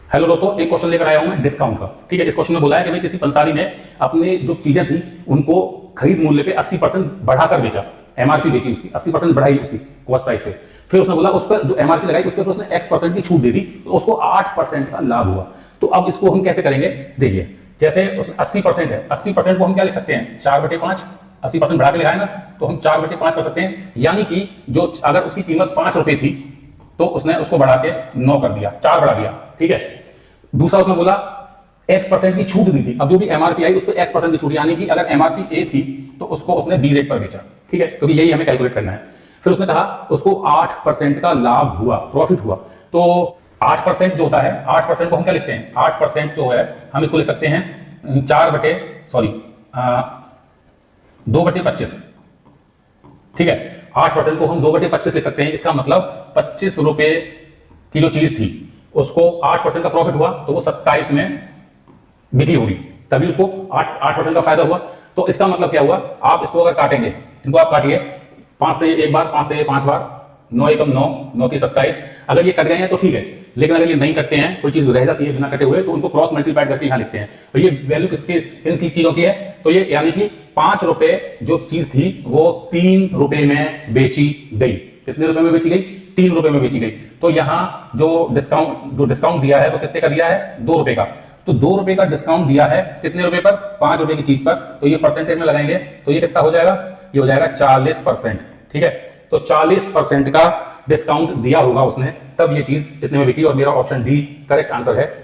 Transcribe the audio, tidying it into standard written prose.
Hello दोस्तों, एक question लेकर आया हूं मैं डिस्काउंट का। ठीक है, इस क्वेश्चन में बोला है कि भाई किसी पंसारी ने अपने जो चीजें थी उनको खरीद मूल्य पे 80% बढ़ाकर बेचा, एमआरपी बेची उसकी 80% बढ़ाई उसकी कॉस्ट प्राइस पे। फिर उसने बोला उस पर जो एमआरपी लगाई उसके ऊपर उसने X% की छूट दे दी, तो उसको 8% का लाभ हुआ। तो अब इसको हम कैसे करेंगे, देखिए जैसे उसमें 80% है, 80% को हम क्या लिख सकते हैं 4/5। 80% बढ़ा के लिखा है ना, तो हम 4/5 कर सकते हैं। यानी कि जो अगर उसकी कीमत 5 रुपए थी तो उसने उसको बढ़ा के 9 कर दिया, 4 बढ़ा दिया। ठीक है, दूसरा उसने बोला X% की छूट दी थी। अब जो भी एमआरपी आई उसको X% की छूट, यानी कि अगर एमआरपी ए थी तो उसको उसने बी रेट पर बेचा। ठीक है, क्योंकि यही हमें कैलकुलेट करना है। फिर उसने कहा उसको 8% का लाभ हुआ, प्रॉफिट हुआ। तो 8% जो होता है, 8% को हम क्या लिखते हैं, 8% जो है हम इसको लिख सकते हैं 2/25। ठीक है, 8% को हम 2/25 लिख सकते हैं। इसका मतलब 25 रुपए की जो चीज थी उसको 8% का प्रॉफिट हुआ तो वो 27 में बिक्री होगी, तभी उसको 8% का फायदा हुआ। तो इसका मतलब क्या हुआ, आप इसको अगर काटेंगे, इनको आप काटिए 5 से एक बार, 5 से 5 बार, 9 एकम 9, 9 की 27। अगर ये कट गए हैं तो ठीक है, लेकिन अगर ये नहीं कटते हैं, कोई चीज रह जाती है बिना कटे हुए, तो उनको क्रॉस मल्टीप्लाइड करके यहां लिखते हैं। तो ये वैल्यू किसकी, किन चीजों की है, तो ये यानी कि 5 रुपए जो चीज थी वो 3 रुपए में बेची गई। कितने रुपए में बेची गई, 3 रुपए में बेची गई। तो यहां जो डिस्काउंट दिया है वो कितने का दिया है, 2 रुपए का। तो 2 रुपए का डिस्काउंट दिया है कितने रुपए पर, 5 रुपए की चीज पर। तो ये परसेंटेज में लगाएंगे तो ये कितना हो जाएगा, ये हो जाएगा 40%। ठीक है, तो 40% का डिस्काउंट दिया होगा उसने, तब ये चीज इतने में बिकी। और मेरा ऑप्शन डी करेक्ट आंसर है।